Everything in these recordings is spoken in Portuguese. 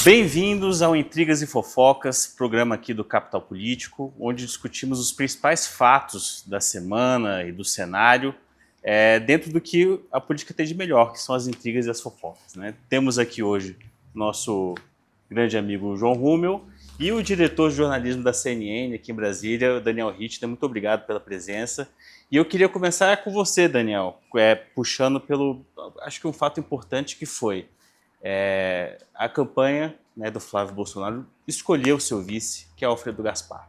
Bem-vindos ao Intrigas e Fofocas, programa aqui do Capital Político, onde discutimos os principais fatos da semana e do cenário dentro do que a política tem de melhor, que são as intrigas e as fofocas, né? Temos aqui hoje nosso grande amigo João Rummel e o diretor de jornalismo da CNN aqui em Brasília, Daniel Rittner. Muito obrigado pela presença. E eu queria começar com você, Daniel, puxando pelo, acho que um fato importante que foi a campanha, né, do Flávio Bolsonaro escolheu o seu vice, que é Alfredo Gaspar,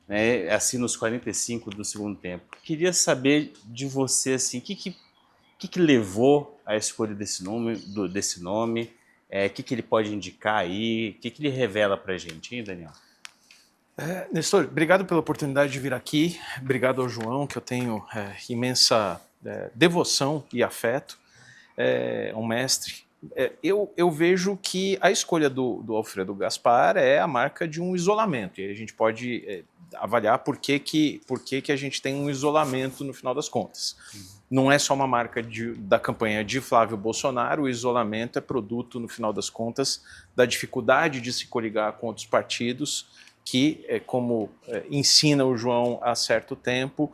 né, assim nos 45 do segundo tempo. Queria saber de você, assim, o que levou à escolha desse nome, o que ele pode indicar aí, o que ele revela para a gente, hein, Daniel? Nestor, obrigado pela oportunidade de vir aqui, obrigado ao João, que eu tenho imensa devoção e afeto, um mestre. Eu vejo que a escolha do Alfredo Gaspar é a marca de um isolamento, e a gente pode avaliar por que a gente tem um isolamento no final das contas. Não é só uma marca da campanha de Flávio Bolsonaro, o isolamento é produto, no final das contas, da dificuldade de se coligar com outros partidos que, como ensina o João há certo tempo,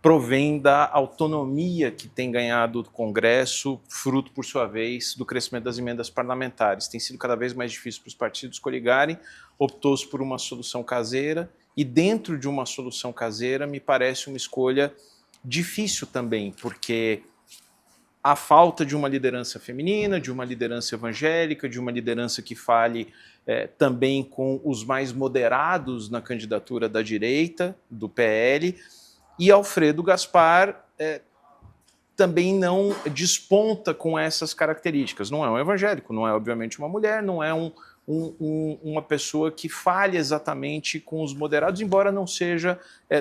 provém da autonomia que tem ganhado do Congresso, fruto, por sua vez, do crescimento das emendas parlamentares. Tem sido cada vez mais difícil para os partidos coligarem, optou-se por uma solução caseira, e dentro de uma solução caseira me parece uma escolha difícil também, porque a falta de uma liderança feminina, de uma liderança evangélica, de uma liderança que fale também com os mais moderados na candidatura da direita, do PL, e Alfredo Gaspar também não desponta com essas características. Não é um evangélico, não é obviamente uma mulher, não é uma pessoa que fale exatamente com os moderados, embora não seja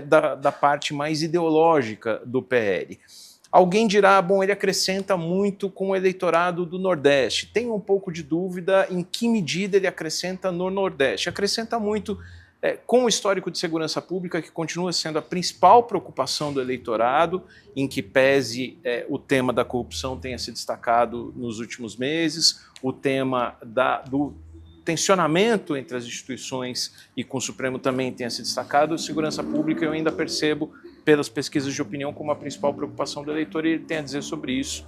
da parte mais ideológica do PL. Alguém dirá, bom, ele acrescenta muito com o eleitorado do Nordeste. Tenho um pouco de dúvida em que medida ele acrescenta no Nordeste. Acrescenta muito com o histórico de segurança pública, que continua sendo a principal preocupação do eleitorado, em que pese o tema da corrupção tenha se destacado nos últimos meses, o tema do tensionamento entre as instituições e com o Supremo também tenha se destacado, segurança pública eu ainda percebo, pelas pesquisas de opinião, como a principal preocupação do eleitor, e ele tem a dizer sobre isso,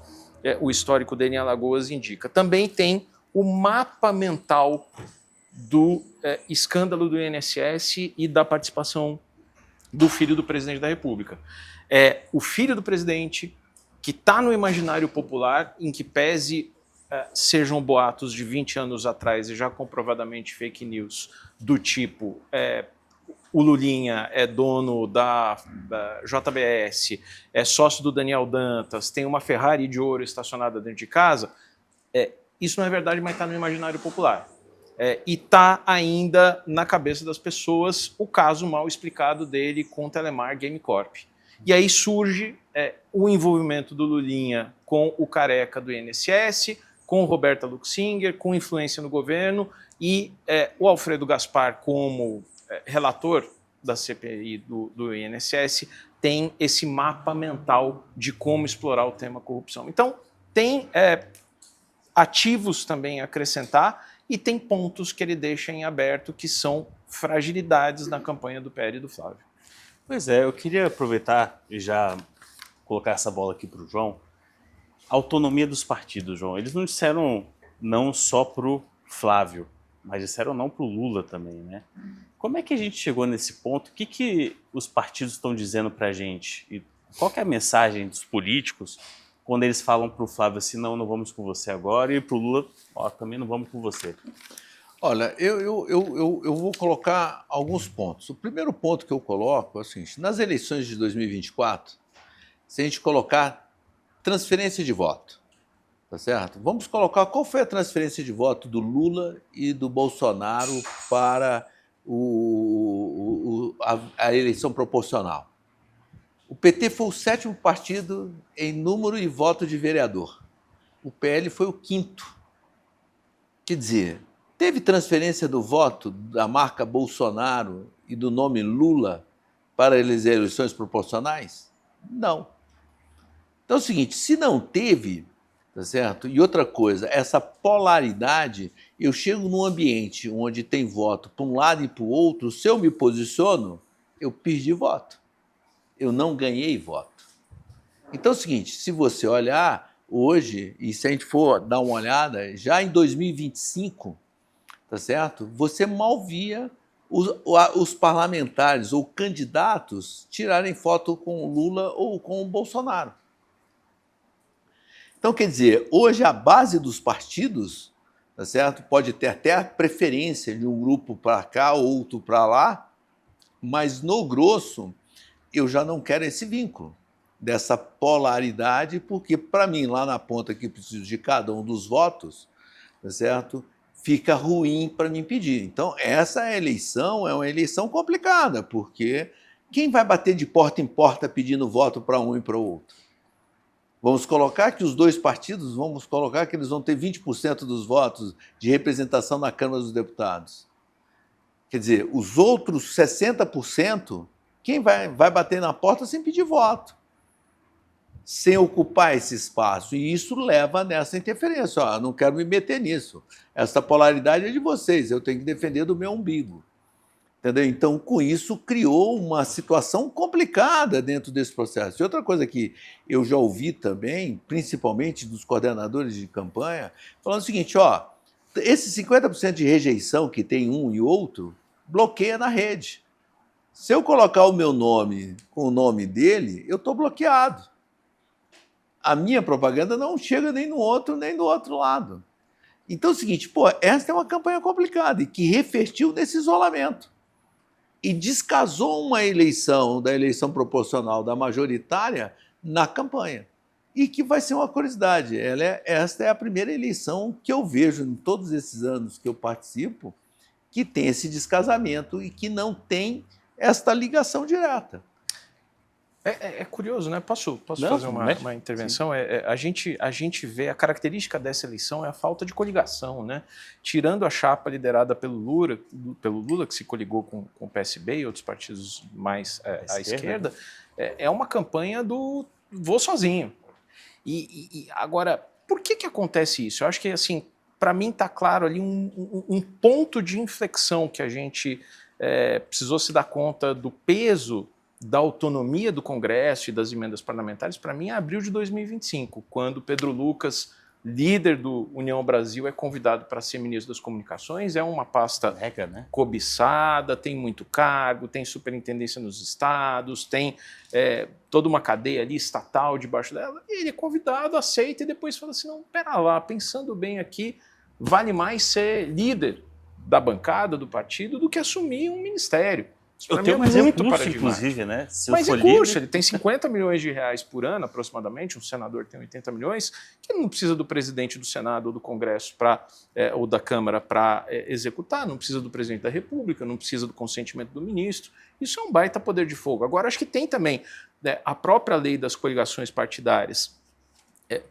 o histórico dele em Alagoas indica. Também tem o mapa mental do escândalo do INSS e da participação do filho do presidente da República. O filho do presidente, que está no imaginário popular, em que pese sejam boatos de 20 anos atrás e já comprovadamente fake news do tipo o Lulinha é dono da JBS, é sócio do Daniel Dantas, tem uma Ferrari de ouro estacionada dentro de casa, isso não é verdade, mas está no imaginário popular. E está ainda na cabeça das pessoas o caso mal explicado dele com o Telemar Game Corp. E aí surge o envolvimento do Lulinha com o careca do INSS, com Roberta Luxinger, com influência no governo, e o Alfredo Gaspar, como relator da CPI do INSS, tem esse mapa mental de como explorar o tema corrupção. Então, tem ativos também a acrescentar, e tem pontos que ele deixa em aberto que são fragilidades na campanha do PL e do Flávio. Pois é, eu queria aproveitar e já colocar essa bola aqui para o João. A autonomia dos partidos, João. Eles não disseram não só para o Flávio, mas disseram não para o Lula também, né? Como é que a gente chegou nesse ponto? O que os partidos estão dizendo para a gente? E qual que é a mensagem dos políticos quando eles falam para o Flávio assim, não vamos com você agora, e para o Lula, também não vamos com você? Olha, eu vou colocar alguns pontos. O primeiro ponto que eu coloco é o seguinte: nas eleições de 2024, se a gente colocar transferência de voto, tá certo? Vamos colocar qual foi a transferência de voto do Lula e do Bolsonaro para a eleição proporcional. O PT foi o 7º partido em número e voto de vereador. O PL foi o 5º. Quer dizer, teve transferência do voto da marca Bolsonaro e do nome Lula para as eleições proporcionais? Não. Então é o seguinte, se não teve, tá certo? E outra coisa, essa polaridade, eu chego num ambiente onde tem voto para um lado e para o outro, se eu me posiciono, eu perdi voto. Eu não ganhei voto. Então é o seguinte, se você olhar hoje, e se a gente for dar uma olhada, já em 2025, tá certo? Você mal via os parlamentares ou candidatos tirarem foto com o Lula ou com o Bolsonaro. Então, quer dizer, hoje a base dos partidos, tá certo? Pode ter até a preferência de um grupo para cá, outro para lá, mas no grosso eu já não quero esse vínculo, dessa polaridade, porque para mim, lá na ponta que preciso de cada um dos votos, tá certo? Fica ruim para me impedir. Então, essa eleição é uma eleição complicada, porque quem vai bater de porta em porta pedindo voto para um e para o outro? Vamos colocar que os dois partidos, vamos colocar que eles vão ter 20% dos votos de representação na Câmara dos Deputados. Quer dizer, os outros 60%, quem vai bater na porta sem pedir voto? Sem ocupar esse espaço. E isso leva nessa interferência. Ó, não quero me meter nisso. Essa polaridade é de vocês, eu tenho que defender do meu umbigo. Entendeu? Então, com isso, criou uma situação complicada dentro desse processo. E outra coisa que eu já ouvi também, principalmente dos coordenadores de campanha, falando o seguinte, ó, esse 50% de rejeição que tem um e outro, bloqueia na rede. Se eu colocar o meu nome com o nome dele, eu estou bloqueado. A minha propaganda não chega nem no outro, nem do outro lado. Então é o seguinte, pô, essa é uma campanha complicada e que refletiu nesse isolamento. E descasou uma eleição, da eleição proporcional da majoritária, na campanha. E que vai ser uma curiosidade. Esta é a primeira eleição que eu vejo em todos esses anos que eu participo, que tem esse descasamento e que não tem esta ligação direta. É curioso, né? Posso Não, fazer uma intervenção? A gente vê, a característica dessa eleição é a falta de coligação, né? Tirando a chapa liderada pelo Lula que se coligou com o PSB e outros partidos mais à esquerda, é uma campanha do vou sozinho. E agora, por que acontece isso? Eu acho que, assim, para mim está claro ali um ponto de inflexão que a gente precisou se dar conta do peso da autonomia do Congresso e das emendas parlamentares, para mim, é abril de 2025, quando Pedro Lucas, líder do União Brasil, é convidado para ser ministro das Comunicações. É uma pasta cobiçada, tem muito cargo, tem superintendência nos estados, tem toda uma cadeia ali estatal debaixo dela. E ele é convidado, aceita e depois fala assim, não, pera lá, pensando bem aqui, vale mais ser líder da bancada do partido do que assumir um ministério. Eu tenho mais recurso, inclusive, né? Mas recurso, ele tem 50 milhões de reais por ano, aproximadamente, um senador tem 80 milhões, que não precisa do presidente do Senado ou do Congresso ou da Câmara para executar, não precisa do presidente da República, não precisa do consentimento do ministro. Isso é um baita poder de fogo. Agora, acho que tem também a própria lei das coligações partidárias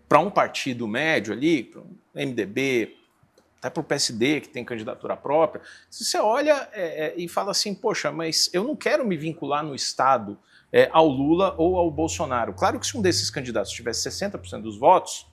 para um partido médio ali, para um MDB, até para o PSD, que tem candidatura própria, se você olha e fala assim, poxa, mas eu não quero me vincular no Estado ao Lula ou ao Bolsonaro. Claro que se um desses candidatos tivesse 60% dos votos,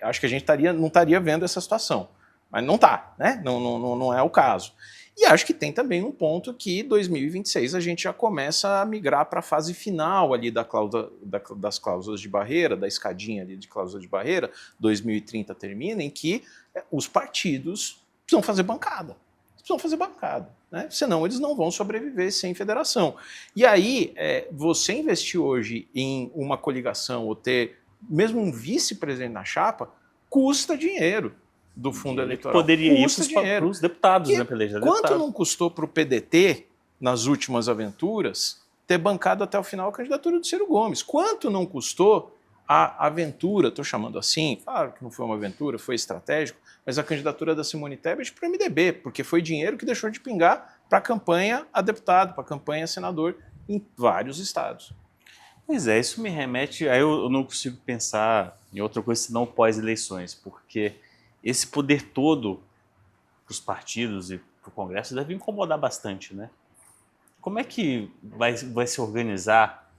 acho que a gente não estaria vendo essa situação. Mas não está, né? Não é o caso. E acho que tem também um ponto que em 2026 a gente já começa a migrar para a fase final ali das cláusulas de barreira, da escadinha ali de cláusula de barreira, 2030 termina, em que os partidos precisam fazer bancada. Né? Senão eles não vão sobreviver sem federação. E aí, você investir hoje em uma coligação ou ter mesmo um vice-presidente na chapa, custa dinheiro do fundo eleitoral. Poderia ir para os deputados, né, para eleger deputados. Quanto não custou para o PDT, nas últimas aventuras, ter bancado até o final a candidatura do Ciro Gomes? Quanto não custou a aventura, estou chamando assim, claro que não foi uma aventura, foi estratégico, mas a candidatura da Simone Tebet para o MDB, porque foi dinheiro que deixou de pingar para a campanha a deputado, para a campanha a senador em vários estados. Pois é, isso me remete... Aí eu não consigo pensar em outra coisa senão pós-eleições, porque esse poder todo para os partidos e para o Congresso deve incomodar bastante, né? Como é que vai se organizar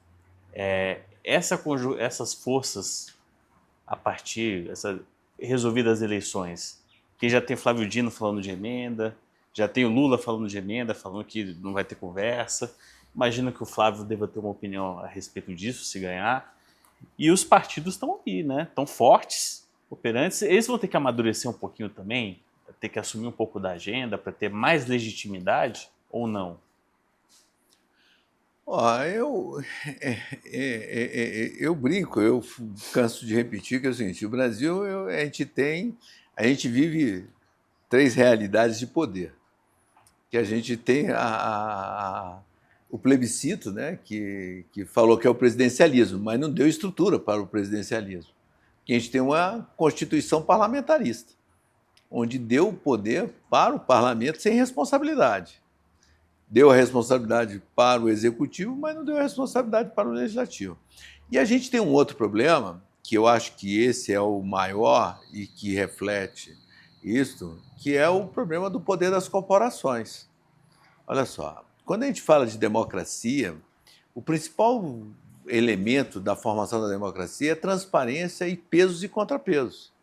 essas forças a partir, resolvidas as eleições? Porque já tem Flávio Dino falando de emenda, já tem o Lula falando de emenda, falando que não vai ter conversa. Imagino que o Flávio deva ter uma opinião a respeito disso, se ganhar. E os partidos estão aí, né? Estão fortes, operantes. Eles vão ter que amadurecer um pouquinho também, ter que assumir um pouco da agenda para ter mais legitimidade ou não? Ó, eu brinco, eu canso de repetir que é o seguinte: o Brasil, a gente vive três realidades de poder. Que a gente tem o plebiscito, né, que falou que é o presidencialismo, mas não deu estrutura para o presidencialismo. Que a gente tem uma constituição parlamentarista, onde deu o poder para o parlamento sem responsabilidade. Deu a responsabilidade para o executivo, mas não deu a responsabilidade para o legislativo. E a gente tem um outro problema, que eu acho que esse é o maior e que reflete isso, que é o problema do poder das corporações. Olha só, quando a gente fala de democracia, o principal elemento da formação da democracia é transparência e pesos e contrapesos.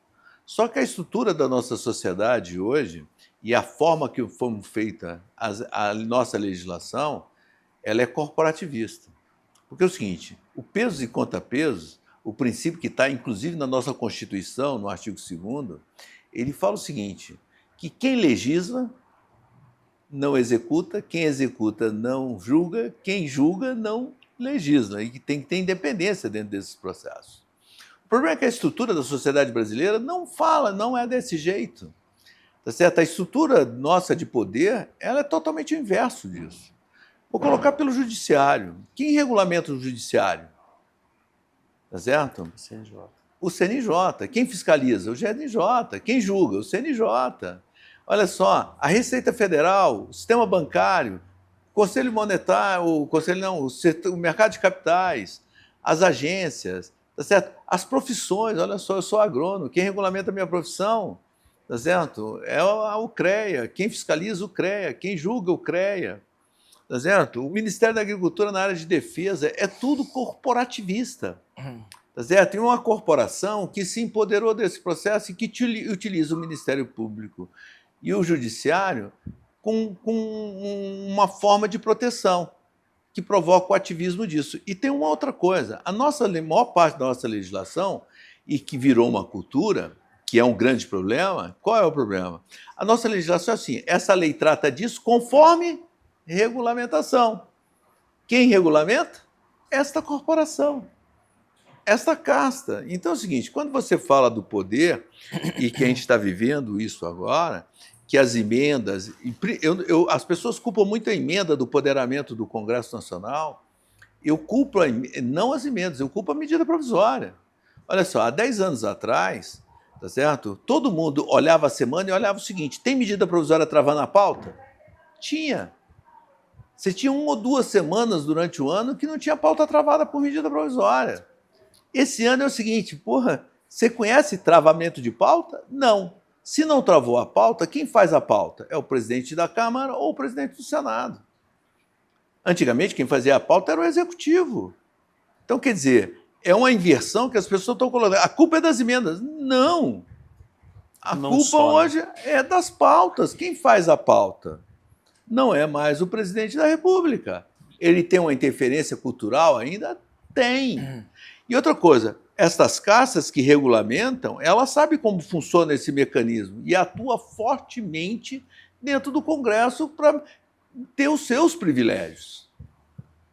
Só que a estrutura da nossa sociedade hoje e a forma que foi feita a nossa legislação, ela é corporativista. Porque é o seguinte, o pesos e contrapesos, o princípio que está inclusive na nossa Constituição, no artigo 2º, ele fala o seguinte, que quem legisla não executa, quem executa não julga, quem julga não legisla, e que tem que ter independência dentro desses processos. O problema é que a estrutura da sociedade brasileira não é desse jeito. Tá certo? A estrutura nossa de poder, ela é totalmente o inverso disso. Vou colocar pelo judiciário. Quem regulamenta o judiciário? Tá certo? O CNJ. O CNJ. Quem fiscaliza? O GNJ. Quem julga? O CNJ. Olha só, a Receita Federal, o sistema bancário, o Conselho Monetário, o mercado de capitais, as agências, tá certo? As profissões, olha só, eu sou agrônomo, quem regulamenta a minha profissão? Tá certo? É o CREA, quem fiscaliza o CREA, quem julga o CREA. Tá certo? O Ministério da Agricultura na área de defesa é tudo corporativista. Tá certo? Tem uma corporação que se empoderou desse processo e que utiliza o Ministério Público e o Judiciário com uma forma de proteção que provoca o ativismo disso. E tem uma outra coisa, a maior parte da nossa legislação, e que virou uma cultura, que é um grande problema, qual é o problema? A nossa legislação é assim, essa lei trata disso conforme regulamentação. Quem regulamenta? Esta corporação, esta casta. Então é o seguinte, quando você fala do poder, e que a gente está vivendo isso agora, que as emendas, as pessoas culpam muito a emenda do poderamento do Congresso Nacional, eu culpo não as emendas, eu culpo a medida provisória. Olha só, há 10 anos atrás, tá certo? Todo mundo olhava a semana e olhava o seguinte, tem medida provisória travando a pauta? Tinha. Você tinha 1 ou 2 semanas durante o ano que não tinha pauta travada por medida provisória. Esse ano é o seguinte, porra, você conhece travamento de pauta? Não. Se não travou a pauta, quem faz a pauta? É o presidente da Câmara ou o presidente do Senado. Antigamente, quem fazia a pauta era o Executivo. Então, quer dizer, é uma inversão que as pessoas estão colocando. A culpa é das emendas. Não. A culpa hoje é das pautas. Quem faz a pauta? Não é mais o presidente da República. Ele tem uma interferência cultural ainda? Tem. E outra coisa, estas castas que regulamentam, elas sabem como funciona esse mecanismo e atua fortemente dentro do Congresso para ter os seus privilégios,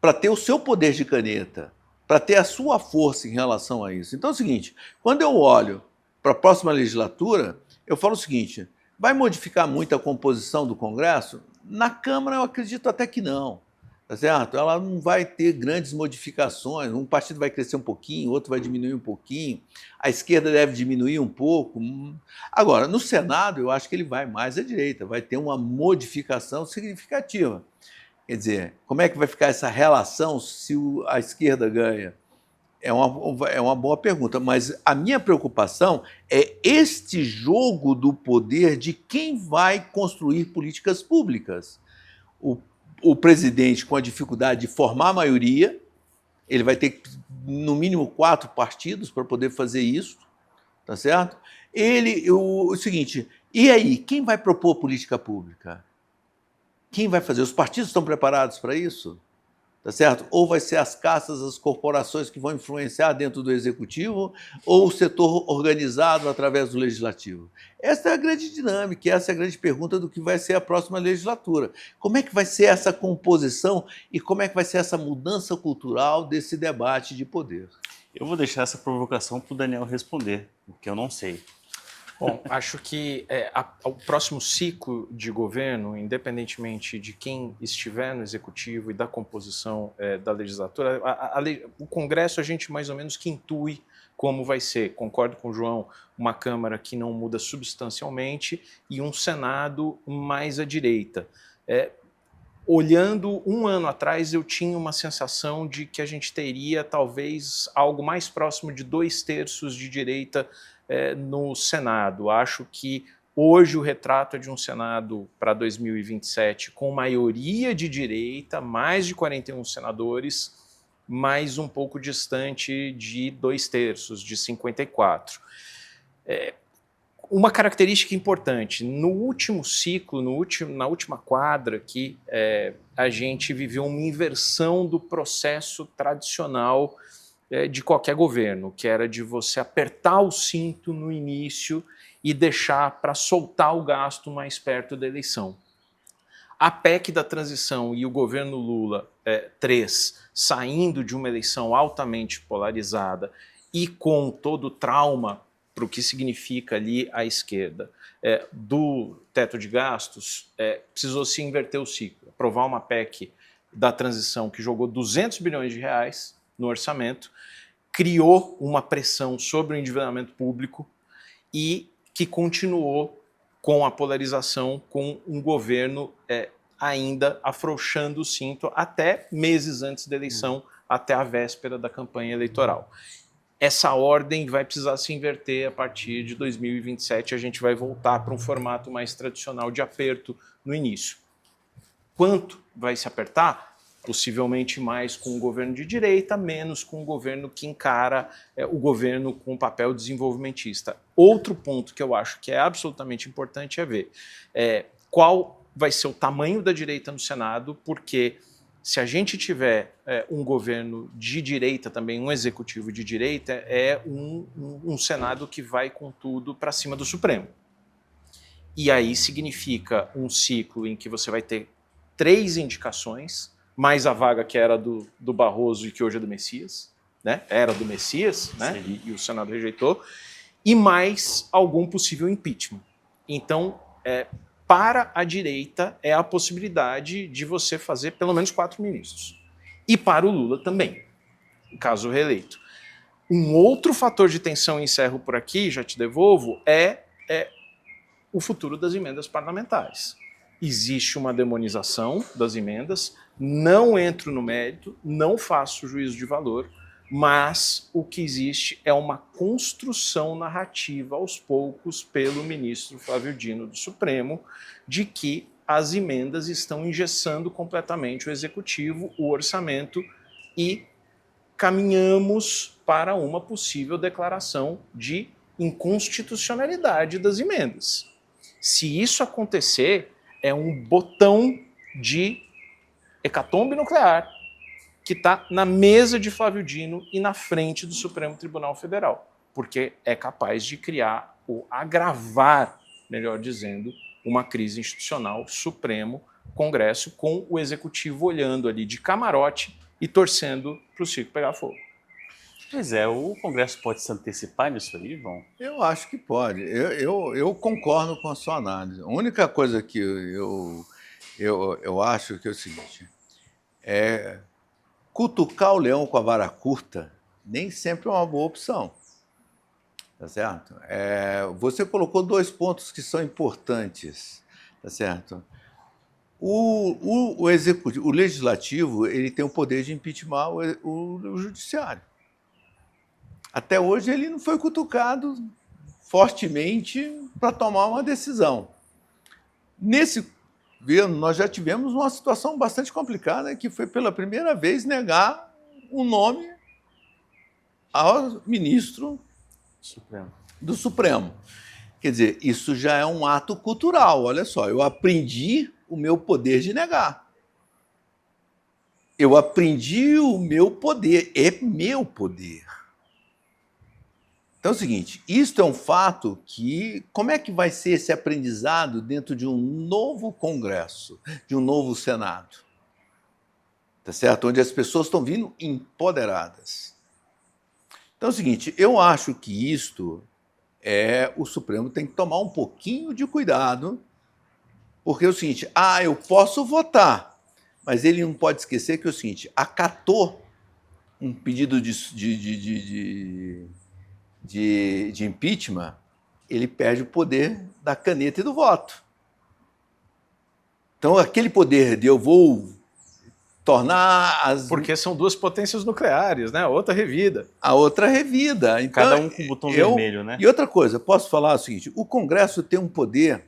para ter o seu poder de caneta, para ter a sua força em relação a isso. Então é o seguinte, quando eu olho para a próxima legislatura, eu falo o seguinte, vai modificar muito a composição do Congresso? Na Câmara eu acredito até que não. Tá certo? Ela não vai ter grandes modificações, um partido vai crescer um pouquinho, outro vai diminuir um pouquinho, a esquerda deve diminuir um pouco. Agora, no Senado, eu acho que ele vai mais à direita, vai ter uma modificação significativa. Quer dizer, como é que vai ficar essa relação se a esquerda ganha? É uma boa pergunta, mas a minha preocupação é este jogo do poder de quem vai construir políticas públicas. O presidente, com a dificuldade de formar a maioria, ele vai ter, no mínimo, 4 partidos para poder fazer isso, tá certo? O seguinte, e aí, quem vai propor política pública? Quem vai fazer? Os partidos estão preparados para isso? Tá certo? Ou vai ser as caças, as corporações que vão influenciar dentro do executivo, ou o setor organizado através do legislativo? Essa é a grande dinâmica, essa é a grande pergunta do que vai ser a próxima legislatura. Como é que vai ser essa composição e como é que vai ser essa mudança cultural desse debate de poder? Eu vou deixar essa provocação para o Daniel responder, porque eu não sei. Bom, acho que o próximo ciclo de governo, independentemente de quem estiver no executivo e da composição da legislatura, o Congresso a gente mais ou menos que intui como vai ser. Concordo com o João, uma Câmara que não muda substancialmente e um Senado mais à direita. Olhando um ano atrás, eu tinha uma sensação de que a gente teria talvez algo mais próximo de 2/3 de direita no Senado. Acho que hoje o retrato é de um Senado para 2027 com maioria de direita, mais de 41 senadores, mas um pouco distante de 2/3, de 54. Uma característica importante, no último ciclo, na última quadra aqui, a gente viveu uma inversão do processo tradicional de qualquer governo, que era de você apertar o cinto no início e deixar para soltar o gasto mais perto da eleição. A PEC da transição e o governo Lula 3 saindo de uma eleição altamente polarizada e com todo o trauma para o que significa ali a esquerda do teto de gastos, precisou se inverter o ciclo, aprovar uma PEC da transição que jogou 200 bilhões de reais no orçamento, criou uma pressão sobre o endividamento público e que continuou com a polarização, com um governo ainda afrouxando o cinto até meses antes da eleição, até a véspera da campanha eleitoral. Essa ordem vai precisar se inverter a partir de 2027, a gente vai voltar para um formato mais tradicional de aperto no início. Quanto vai se apertar? Possivelmente mais com o governo de direita, menos com o governo que encara o governo com papel desenvolvimentista. Outro ponto que eu acho que é absolutamente importante é ver qual vai ser o tamanho da direita no Senado, porque se a gente tiver um governo de direita também, um executivo de direita, é um Senado que vai com tudo para cima do Supremo. E aí significa um ciclo em que você vai ter 3 indicações, mais a vaga que era do Barroso e que hoje é do Messias, né? Era do Messias, né? E o Senado rejeitou, e mais algum possível impeachment. Então, para a direita é a possibilidade de você fazer pelo menos 4 ministros. E para o Lula também, caso reeleito. Um outro fator de tensão, encerro por aqui, já te devolvo, é o futuro das emendas parlamentares. Existe uma demonização das emendas, não entro no mérito, não faço juízo de valor, mas o que existe é uma construção narrativa aos poucos pelo ministro Flávio Dino do Supremo de que as emendas estão engessando completamente o executivo, o orçamento e caminhamos para uma possível declaração de inconstitucionalidade das emendas. Se isso acontecer, é um botão de hecatombe nuclear que está na mesa de Flávio Dino e na frente do Supremo Tribunal Federal, porque é capaz de criar ou agravar, melhor dizendo, uma crise institucional, Supremo, Congresso, com o Executivo olhando ali de camarote e torcendo para o circo pegar fogo. Pois é, o Congresso pode se antecipar nisso aí, João? Eu acho que pode. Eu concordo com a sua análise. A única coisa que eu acho que é o seguinte, cutucar o leão com a vara curta nem sempre é uma boa opção. Tá certo? Você colocou 2 pontos que são importantes. Tá certo? O legislativo ele tem o poder de impeachment o judiciário. Até hoje ele não foi cutucado fortemente para tomar uma decisão. Nesse governo, nós já tivemos uma situação bastante complicada, que foi pela primeira vez negar um nome ao ministro do Supremo. Quer dizer, isso já é um ato cultural. Olha só, eu aprendi o meu poder de negar. Eu aprendi o meu poder, é meu poder. Então é o seguinte, isto é um fato que, como é que vai ser esse aprendizado dentro de um novo Congresso, de um novo Senado? Tá certo? Onde as pessoas estão vindo empoderadas. Então é o seguinte, eu acho que isto o Supremo tem que tomar um pouquinho de cuidado, porque é o seguinte, eu posso votar, mas ele não pode esquecer que é o seguinte, acatou um pedido de impeachment, ele perde o poder da caneta e do voto. Então, aquele poder de eu vou tornar Porque são duas potências nucleares, né? Outra revida. a outra revida. Então, Cada um com o botão vermelho, né? E outra coisa, posso falar o seguinte, o Congresso tem um poder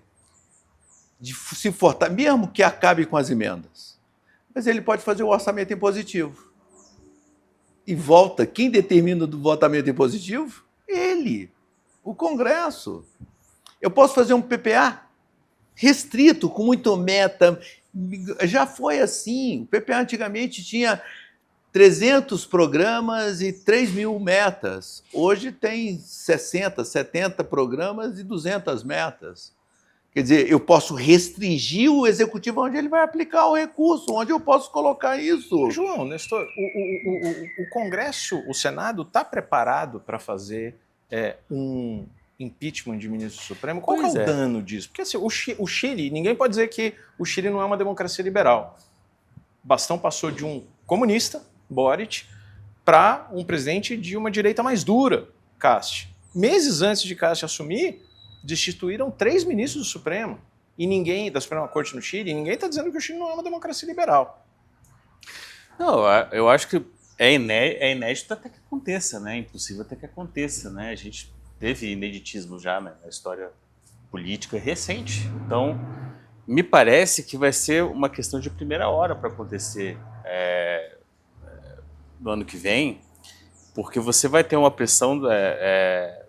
de se fortalecer, mesmo que acabe com as emendas, mas ele pode fazer o orçamento impositivo. E volta, quem determina o votamento impositivo? Ele, o Congresso. Eu posso fazer um PPA restrito, com muito meta. Já foi assim. O PPA antigamente tinha 300 programas e 3.000 metas. Hoje tem 60, 70 programas e 200 metas. Quer dizer, eu posso restringir o executivo onde ele vai aplicar o recurso, onde eu posso colocar isso. João, Nestor, o Congresso, o Senado está preparado para fazer um impeachment de ministro do Supremo? Qual é o dano disso? Porque assim, o Chile, ninguém pode dizer que o Chile não é uma democracia liberal. Bastão passou de um comunista, Boric, para um presidente de uma direita mais dura, Cast. Meses antes de Cast assumir, destituíram 3 ministros do Supremo, e ninguém, da Suprema Corte no Chile, e ninguém está dizendo que o Chile não é uma democracia liberal. Não, eu acho que é inédito até que aconteça, né? É impossível até que aconteça, né? A gente teve ineditismo já, né, na história política recente. Então, me parece que vai ser uma questão de primeira hora para acontecer no ano que vem, porque você vai ter uma pressão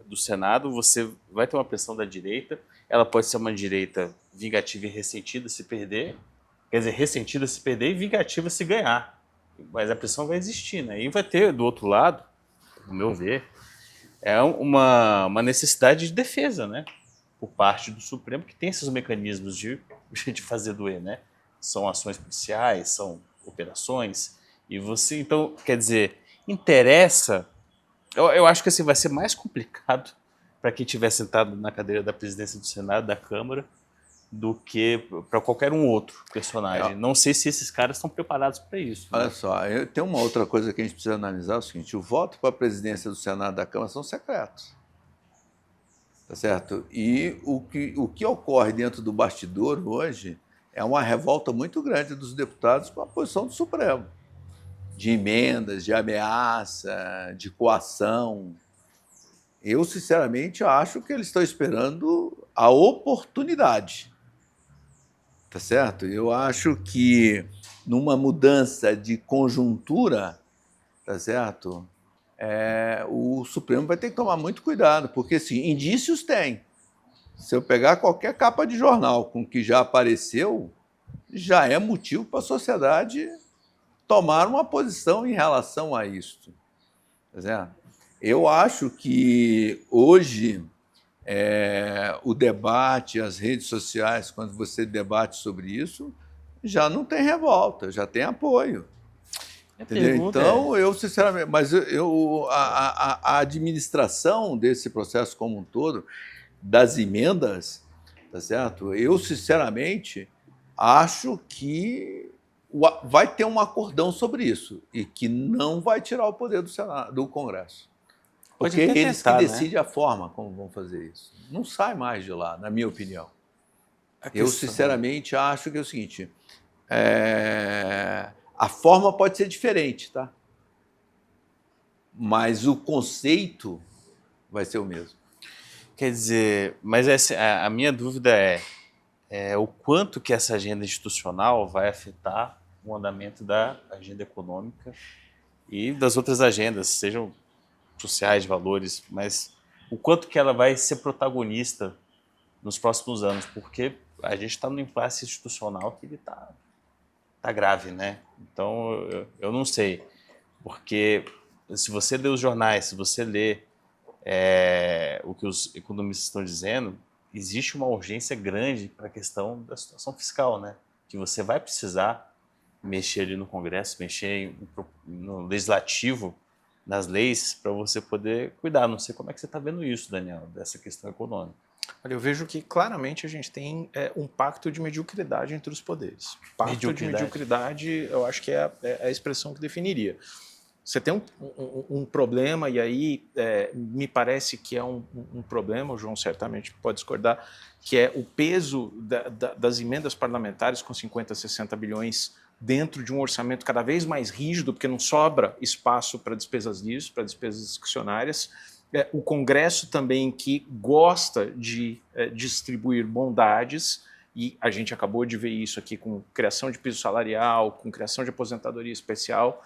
do Senado, você vai ter uma pressão da direita, ela pode ser uma direita vingativa e ressentida se perder, quer dizer, ressentida se perder e vingativa se ganhar. Mas a pressão vai existir, né? E vai ter, do outro lado, no meu ver, uma necessidade de defesa, né? Por parte do Supremo, que tem esses mecanismos de fazer doer, né? São ações policiais, são operações, e você, então, quer dizer, interessa. Eu acho que assim, vai ser mais complicado para quem estiver sentado na cadeira da presidência do Senado, da Câmara, do que para qualquer um outro personagem. Não sei se esses caras estão preparados para isso. Olha só, tem uma outra coisa que a gente precisa analisar, é o seguinte, o voto para a presidência do Senado e da Câmara são secretos. Tá certo? E o que ocorre dentro do bastidor hoje é uma revolta muito grande dos deputados com a posição do Supremo, de emendas, de ameaça, de coação. Eu, sinceramente, acho que eles estão esperando a oportunidade. Tá certo? Eu acho que numa mudança de conjuntura, tá certo? O Supremo vai ter que tomar muito cuidado, porque assim, indícios tem. Se eu pegar qualquer capa de jornal com o que já apareceu, já é motivo para a sociedade tomar uma posição em relação a isso. Tá certo? Eu acho que hoje o debate, as redes sociais, quando você debate sobre isso, já não tem revolta, já tem apoio. Entendeu? Então, eu sinceramente, mas a administração desse processo como um todo, das emendas, tá certo? Eu sinceramente acho que vai ter um acordão sobre isso e que não vai tirar o poder do Senado, do Congresso. Porque eles que decidem a forma como vão fazer isso. Não sai mais de lá, na minha opinião. Eu, sinceramente, acho que é o seguinte, a forma pode ser diferente, tá? Mas o conceito vai ser o mesmo. Quer dizer, mas a minha dúvida é o quanto que essa agenda institucional vai afetar o andamento da agenda econômica e das outras agendas, sejam sociais, de valores, mas o quanto que ela vai ser protagonista nos próximos anos, porque a gente está num impasse institucional que ele tá grave, né? Então, eu não sei, porque se você lê os jornais, se você lê o que os economistas estão dizendo, existe uma urgência grande para a questão da situação fiscal, né? Que você vai precisar mexer ali no Congresso, mexer no Legislativo, nas leis, para você poder cuidar. Não sei como é que você está vendo isso, Daniel, dessa questão econômica. Olha, eu vejo que claramente a gente tem um pacto de mediocridade entre os poderes. Pacto de mediocridade, eu acho que é a expressão que definiria. Você tem um problema, e aí me parece que é um problema, o João certamente pode discordar, que é o peso das emendas parlamentares com 50, 60 bilhões dentro de um orçamento cada vez mais rígido, porque não sobra espaço para despesas livres, para despesas discricionárias. O Congresso também, que gosta de distribuir bondades, e a gente acabou de ver isso aqui com criação de piso salarial, com criação de aposentadoria especial.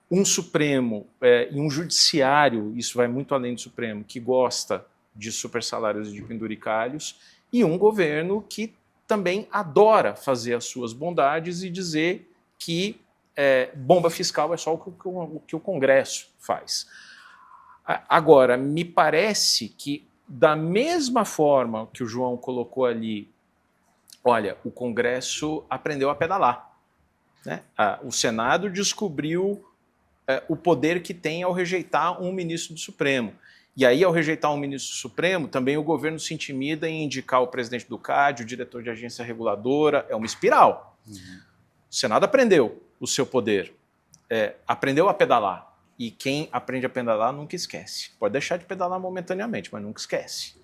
Um Supremo e um Judiciário, isso vai muito além do Supremo, que gosta de supersalários e de penduricalhos, e um governo que também adora fazer as suas bondades e dizer que bomba fiscal é só o que o Congresso faz. Agora, me parece que, da mesma forma que o João colocou ali, olha, o Congresso aprendeu a pedalar, né? O Senado descobriu o poder que tem ao rejeitar um ministro do Supremo. E aí, ao rejeitar um ministro do Supremo, também o governo se intimida em indicar o presidente do CAD, o diretor de agência reguladora, é uma espiral. Uhum. O Senado aprendeu o seu poder, aprendeu a pedalar. E quem aprende a pedalar nunca esquece. Pode deixar de pedalar momentaneamente, mas nunca esquece.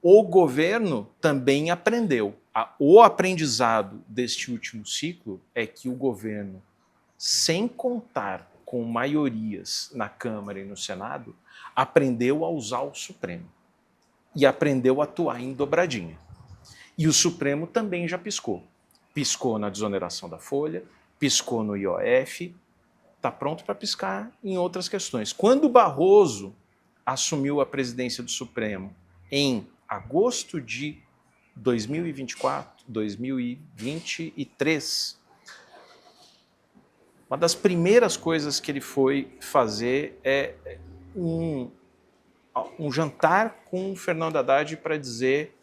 O governo também aprendeu. O aprendizado deste último ciclo é que o governo, sem contar com maiorias na Câmara e no Senado, aprendeu a usar o Supremo e aprendeu a atuar em dobradinha. E o Supremo também já piscou. Piscou na desoneração da folha, piscou no IOF, está pronto para piscar em outras questões. Quando Barroso assumiu a presidência do Supremo em agosto de 2023, uma das primeiras coisas que ele foi fazer é um jantar com o Fernando Haddad para dizer: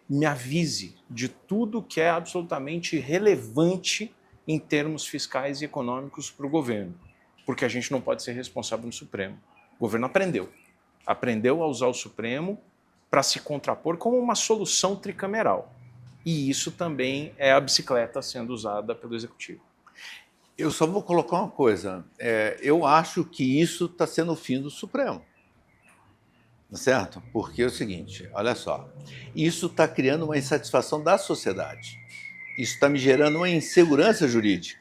me avise de tudo que é absolutamente relevante em termos fiscais e econômicos para o governo, porque a gente não pode ser responsável no Supremo. O governo aprendeu a usar o Supremo para se contrapor como uma solução tricameral. E isso também é a bicicleta sendo usada pelo Executivo. Eu só vou colocar uma coisa. Eu acho que isso está sendo o fim do Supremo. Certo? Porque é o seguinte, olha só, isso está criando uma insatisfação da sociedade. Isso está me gerando uma insegurança jurídica.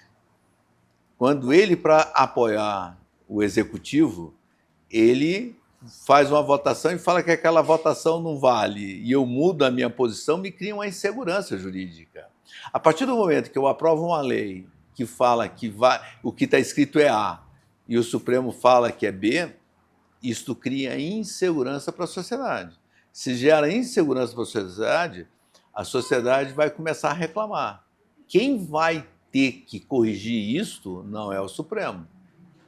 Quando ele, para apoiar o Executivo, ele faz uma votação e fala que aquela votação não vale, e eu mudo a minha posição, me cria uma insegurança jurídica. A partir do momento que eu aprovo uma lei que fala que o que está escrito é A e o Supremo fala que é B, isto cria insegurança para a sociedade. Se gera insegurança para a sociedade vai começar a reclamar. Quem vai ter que corrigir isto não é o Supremo,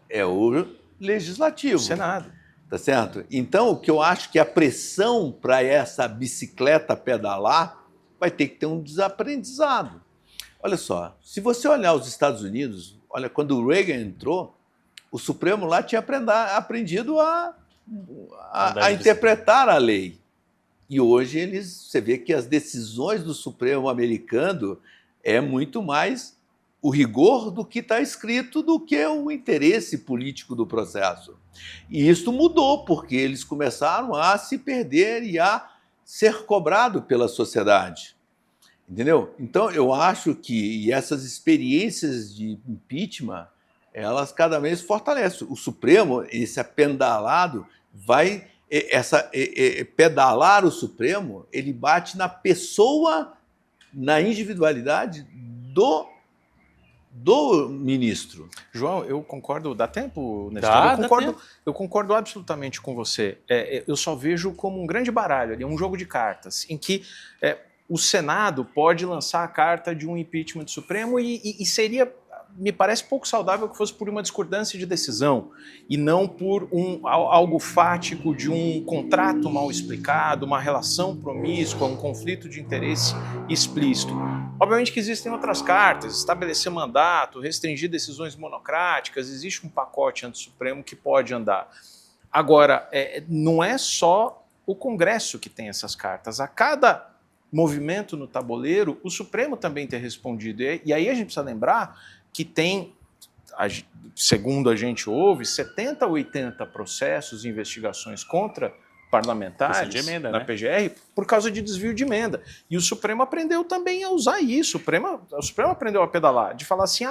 é o Legislativo. O Senado. Tá certo? Então, o que eu acho que a pressão para essa bicicleta pedalar vai ter que ter um desaprendizado. Olha só, se você olhar os Estados Unidos, olha, quando o Reagan entrou, o Supremo lá tinha aprendido a interpretar a lei. E hoje você vê que as decisões do Supremo americano é muito mais o rigor do que está escrito do que o interesse político do processo. E isso mudou, porque eles começaram a se perder e a ser cobrado pela sociedade. Entendeu? Então, eu acho que essas experiências de impeachment, elas cada vez fortalecem. O Supremo, esse apendalado, pedalar o Supremo, ele bate na pessoa, na individualidade do ministro. João, eu concordo. Dá tempo, Nestor? Dá Tempo. Eu concordo absolutamente com você. Eu só vejo como um grande baralho ali, um jogo de cartas, em que o Senado pode lançar a carta de um impeachment do Supremo e seria, me parece pouco saudável que fosse por uma discordância de decisão e não por algo fático de um contrato mal explicado, uma relação promíscua, um conflito de interesse explícito. Obviamente que existem outras cartas, estabelecer mandato, restringir decisões monocráticas, existe um pacote anti-Supremo que pode andar. Agora, não é só o Congresso que tem essas cartas. A cada movimento no tabuleiro, o Supremo também tem respondido. E aí a gente precisa lembrar que tem, segundo a gente ouve, 70 a 80 processos e investigações contra parlamentares de emenda, na PGR por causa de desvio de emenda. E o Supremo aprendeu também a usar isso. O Supremo aprendeu a pedalar, de falar assim,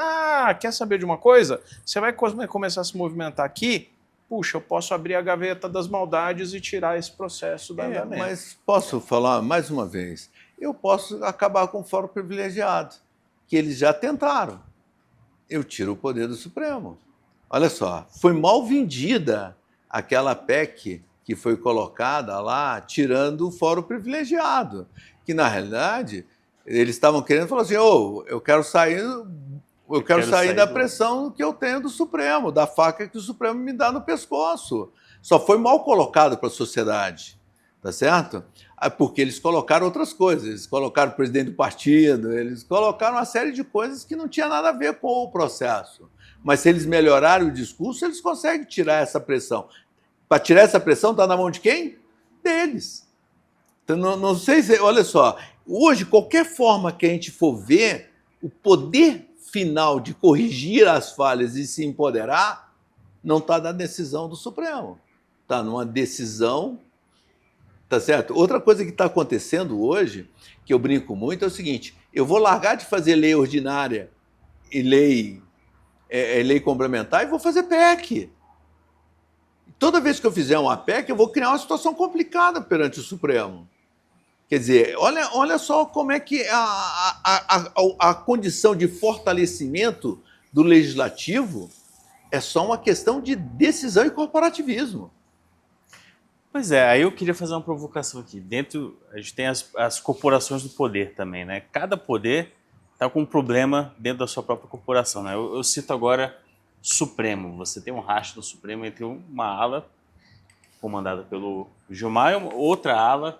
quer saber de uma coisa? Você vai começar a se movimentar aqui? Puxa, eu posso abrir a gaveta das maldades e tirar esse processo da andamento. Mas posso falar mais uma vez? Eu posso acabar com o fórum privilegiado, que eles já tentaram. Eu tiro o poder do Supremo. Olha só, foi mal vendida aquela PEC que foi colocada lá, tirando o fórum privilegiado, que na realidade eles estavam querendo falar assim, eu quero sair da pressão que eu tenho do Supremo, da faca que o Supremo me dá no pescoço. Só foi mal colocado para a sociedade, tá certo? Porque eles colocaram outras coisas, eles colocaram o presidente do partido, eles colocaram uma série de coisas que não tinha nada a ver com o processo. Mas se eles melhorarem o discurso, eles conseguem tirar essa pressão. Para tirar essa pressão, está na mão de quem? Deles. Então, não sei se... Olha só, hoje, qualquer forma que a gente for ver, o poder final de corrigir as falhas e se empoderar não está na decisão do Supremo. Está numa decisão... Tá certo? Outra coisa que está acontecendo hoje, que eu brinco muito, é o seguinte, eu vou largar de fazer lei ordinária e lei complementar e vou fazer PEC. Toda vez que eu fizer uma PEC, eu vou criar uma situação complicada perante o Supremo. Quer dizer, olha só como é que a condição de fortalecimento do legislativo é só uma questão de decisão e corporativismo. Pois é, aí eu queria fazer uma provocação aqui. A gente tem as corporações do poder também, né? Cada poder está com um problema dentro da sua própria corporação, né? Eu cito agora Supremo. Você tem um racha do Supremo entre uma ala comandada pelo Gilmar e outra ala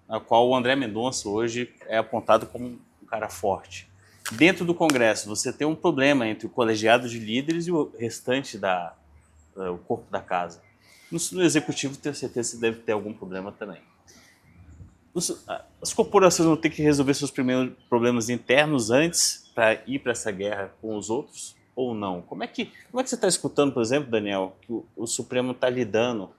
na qual o André Mendonça hoje é apontado como um cara forte. Dentro do Congresso, você tem um problema entre o colegiado de líderes e o restante o corpo da casa. No Executivo, tenho certeza que deve ter algum problema também. As corporações vão ter que resolver seus primeiros problemas internos antes para ir para essa guerra com os outros ou não? Como é que você está escutando, por exemplo, Daniel, que o Supremo está lidando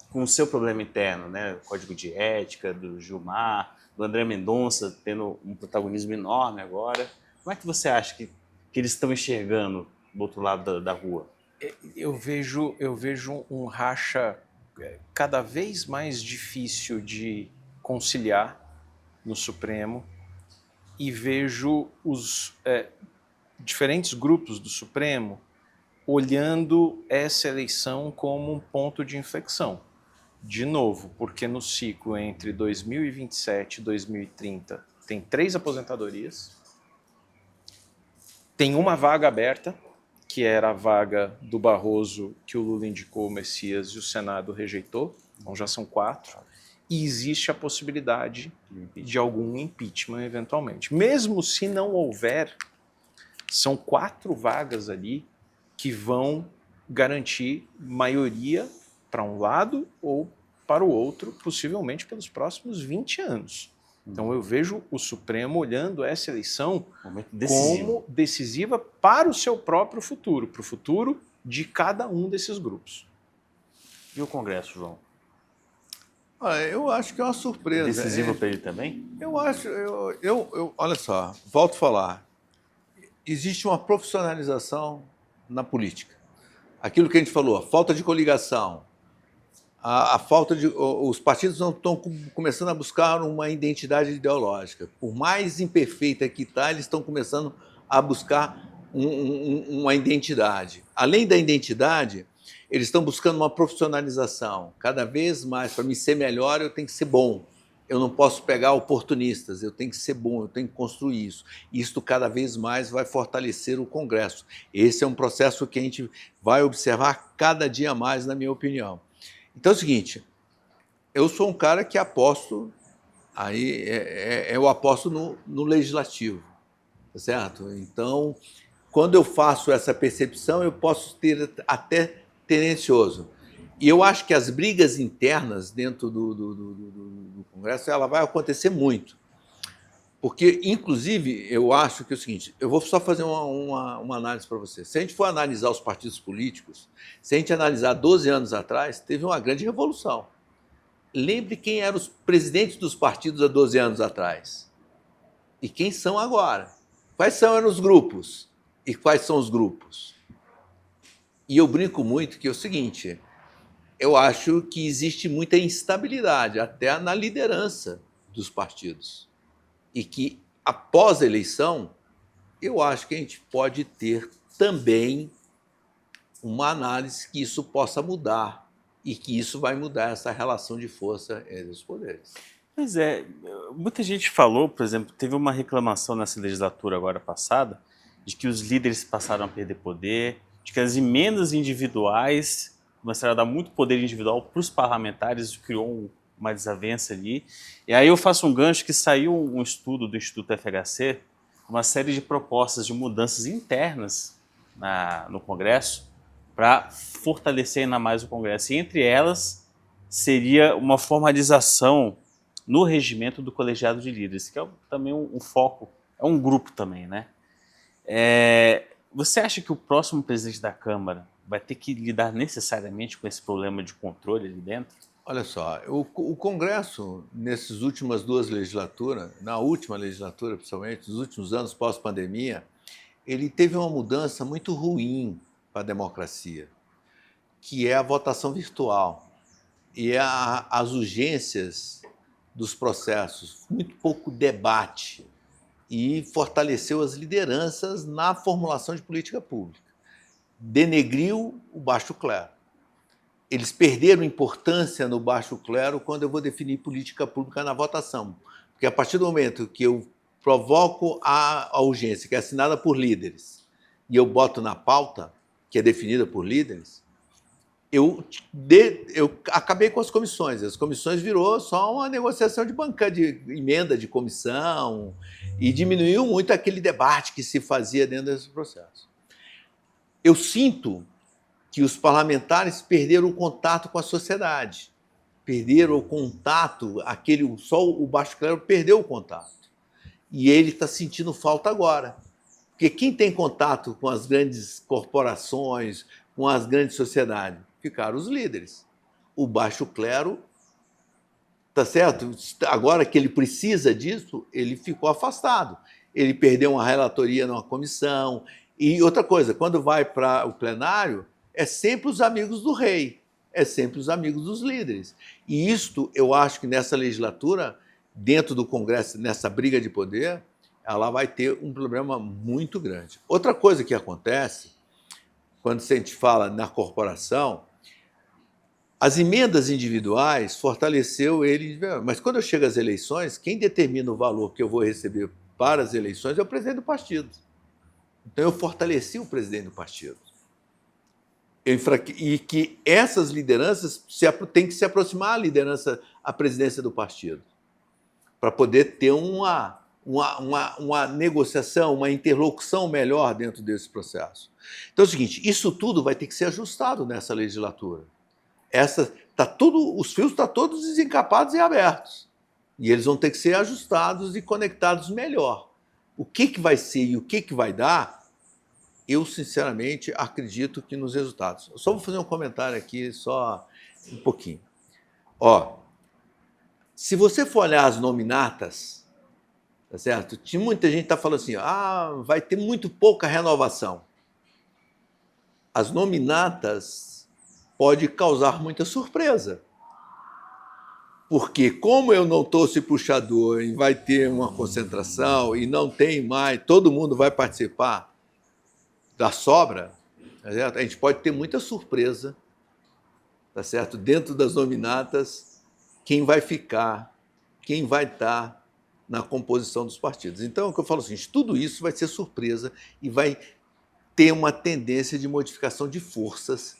com o seu problema interno, né? O Código de Ética do Gilmar, do André Mendonça tendo um protagonismo enorme agora. Como é que você acha que eles estão enxergando do outro lado da rua? Eu vejo um racha cada vez mais difícil de conciliar no Supremo e vejo os diferentes grupos do Supremo olhando essa eleição como um ponto de inflexão. De novo, porque no ciclo entre 2027 e 2030 tem 3 aposentadorias, tem uma vaga aberta, que era a vaga do Barroso, que o Lula indicou o Messias e o Senado rejeitou, então já são 4, e existe a possibilidade de algum impeachment eventualmente. Mesmo se não houver, são 4 vagas ali que vão garantir maioria para um lado ou para o outro, possivelmente pelos próximos 20 anos. Então eu vejo o Supremo olhando essa eleição como decisiva para o seu próprio futuro, para o futuro de cada um desses grupos. E o Congresso, João? Eu acho que é uma surpresa. Decisivo para ele também? Eu acho, olha só, volto a falar, existe uma profissionalização na política. Aquilo que a gente falou, a falta de coligação, a falta de... Os partidos não estão começando a buscar uma identidade ideológica. Por mais imperfeita que está, eles estão começando a buscar uma identidade. Além da identidade, eles estão buscando uma profissionalização. Cada vez mais, para me ser melhor, eu tenho que ser bom. Eu não posso pegar oportunistas, eu tenho que ser bom, eu tenho que construir isso. Isto cada vez mais vai fortalecer o Congresso. Esse é um processo que a gente vai observar cada dia mais, na minha opinião. Então é o seguinte, eu sou um cara que aposto, eu aposto no legislativo, tá certo? Então, quando eu faço essa percepção, eu posso ter até tendencioso. E eu acho que as brigas internas dentro do Congresso ela vai acontecer muito. Porque, inclusive, eu acho que é o seguinte, eu vou só fazer uma análise para você. Se a gente for analisar os partidos políticos, se a gente analisar 12 anos atrás, teve uma grande revolução. Lembre quem eram os presidentes dos partidos há 12 anos atrás. E quem são agora. Quais eram os grupos? E quais são os grupos? E eu brinco muito que é o seguinte... Eu acho que existe muita instabilidade, até na liderança dos partidos. E que, após a eleição, eu acho que a gente pode ter também uma análise que isso possa mudar e que isso vai mudar essa relação de força entre os poderes. Pois é, muita gente falou, por exemplo, teve uma reclamação nessa legislatura agora passada, de que os líderes passaram a perder poder, de que as emendas individuais começaram a dar muito poder individual para os parlamentares, criou uma desavença ali. E aí eu faço um gancho que saiu um estudo do Instituto FHC, uma série de propostas de mudanças internas no Congresso para fortalecer ainda mais o Congresso. E entre elas seria uma formalização no regimento do colegiado de líderes, que é também um foco, é um grupo também, né? Você acha que o próximo presidente da Câmara vai ter que lidar necessariamente com esse problema de controle ali dentro? Olha só, o Congresso, nessas últimas duas legislaturas, na última legislatura principalmente, nos últimos anos pós-pandemia, ele teve uma mudança muito ruim para a democracia, que é a votação virtual e as urgências dos processos, muito pouco debate e fortaleceu as lideranças na formulação de política pública. Denegriu o baixo clero. Eles perderam importância no baixo clero quando eu vou definir política pública na votação. Porque a partir do momento que eu provoco a urgência, que é assinada por líderes, e eu boto na pauta, que é definida por líderes, eu acabei com as comissões. As comissões virou só uma negociação de banca, de emenda de comissão, e diminuiu muito aquele debate que se fazia dentro desse processo. Eu sinto que os parlamentares perderam o contato com a sociedade, perderam o contato, só o baixo clero perdeu o contato. E ele está sentindo falta agora. Porque quem tem contato com as grandes corporações, com as grandes sociedades? Ficaram os líderes. O baixo clero, tá certo? Agora que ele precisa disso, ele ficou afastado. Ele perdeu uma relatoria numa comissão. E outra coisa, quando vai para o plenário, é sempre os amigos do rei, é sempre os amigos dos líderes. E isto, eu acho que nessa legislatura, dentro do Congresso, nessa briga de poder, ela vai ter um problema muito grande. Outra coisa que acontece, quando a gente fala na corporação, as emendas individuais fortaleceu ele, mas quando eu chego às eleições, quem determina o valor que eu vou receber para as eleições é o presidente do partido. Então eu fortaleci o presidente do partido. E que essas lideranças têm que se aproximar à liderança, à presidência do partido, para poder ter uma negociação, uma interlocução melhor dentro desse processo. Então é o seguinte, isso tudo vai ter que ser ajustado nessa legislatura. Os fios estão todos desencapados e abertos. E eles vão ter que ser ajustados e conectados melhor. O que vai ser e o que vai dar, eu sinceramente acredito que nos resultados. Eu só vou fazer um comentário aqui, só um pouquinho. Se você for olhar as nominatas, tá certo? Muita gente está falando assim, vai ter muito pouca renovação. As nominatas pode causar muita surpresa. Porque como eu não estou se puxador e vai ter uma concentração e não tem mais, todo mundo vai participar, da sobra, tá certo? A gente pode ter muita surpresa, tá certo? Dentro das nominatas, quem vai ficar, quem vai estar na composição dos partidos. Então, é o que eu falo assim, tudo isso vai ser surpresa e vai ter uma tendência de modificação de forças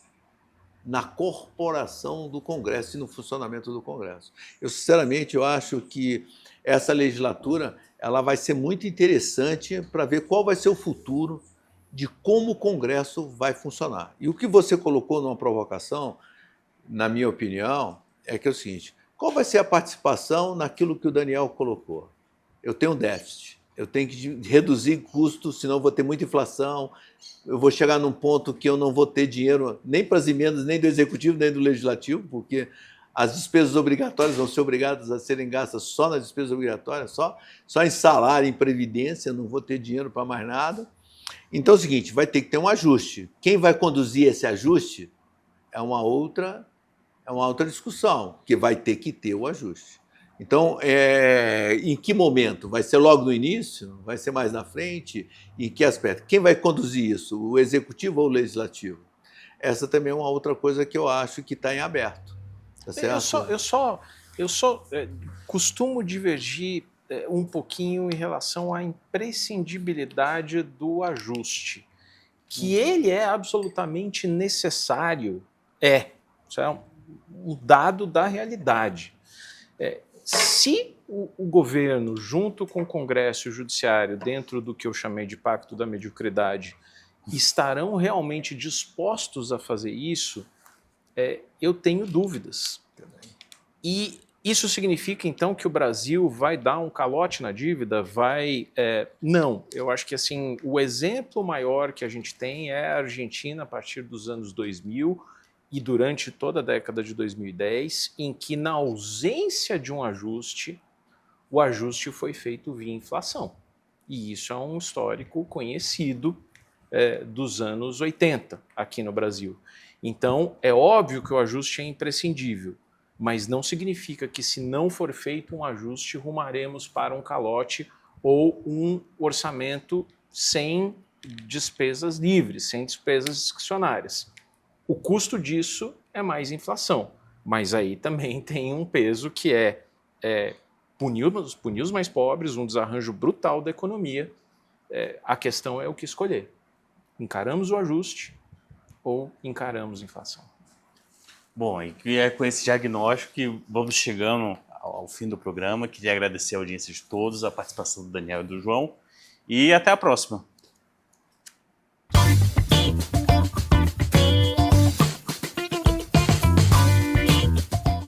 na corporação do Congresso e no funcionamento do Congresso. Eu, sinceramente, eu acho que essa legislatura ela vai ser muito interessante para ver qual vai ser o futuro de como o Congresso vai funcionar. E o que você colocou numa provocação, na minha opinião, é que é o seguinte, qual vai ser a participação naquilo que o Daniel colocou? Eu tenho um déficit, eu tenho que reduzir custos, senão vou ter muita inflação, eu vou chegar num ponto que eu não vou ter dinheiro nem para as emendas, nem do Executivo, nem do Legislativo, porque as despesas obrigatórias vão ser obrigadas a serem gastas só nas despesas obrigatórias, só em salário, em previdência, não vou ter dinheiro para mais nada. Então é o seguinte, vai ter que ter um ajuste. Quem vai conduzir esse ajuste é uma outra discussão, que vai ter que ter o ajuste. Então, em que momento? Vai ser logo no início? Vai ser mais na frente? Em que aspecto? Quem vai conduzir isso? O Executivo ou o Legislativo? Essa também é uma outra coisa que eu acho que está em aberto. Tá certo? Eu só costumo divergir um pouquinho em relação à imprescindibilidade do ajuste. Que ele é absolutamente necessário, isso é um dado da realidade. Se o governo, junto com o Congresso e o Judiciário, dentro do que eu chamei de pacto da mediocridade, estarão realmente dispostos a fazer isso, eu tenho dúvidas. E isso significa, então, que o Brasil vai dar um calote na dívida? Não. Eu acho que assim, o exemplo maior que a gente tem é a Argentina a partir dos anos 2000 e durante toda a década de 2010, em que, na ausência de um ajuste, o ajuste foi feito via inflação. E isso é um histórico conhecido dos anos 80 aqui no Brasil. Então, é óbvio que o ajuste é imprescindível, mas não significa que, se não for feito um ajuste, rumaremos para um calote ou um orçamento sem despesas livres, sem despesas discricionárias. O custo disso é mais inflação, mas aí também tem um peso que punir os mais pobres, um desarranjo brutal da economia. A questão é o que escolher. Encaramos o ajuste ou encaramos a inflação? Bom, e é com esse diagnóstico que vamos chegando ao fim do programa. Queria agradecer a audiência de todos, a participação do Daniel e do João, e até a próxima.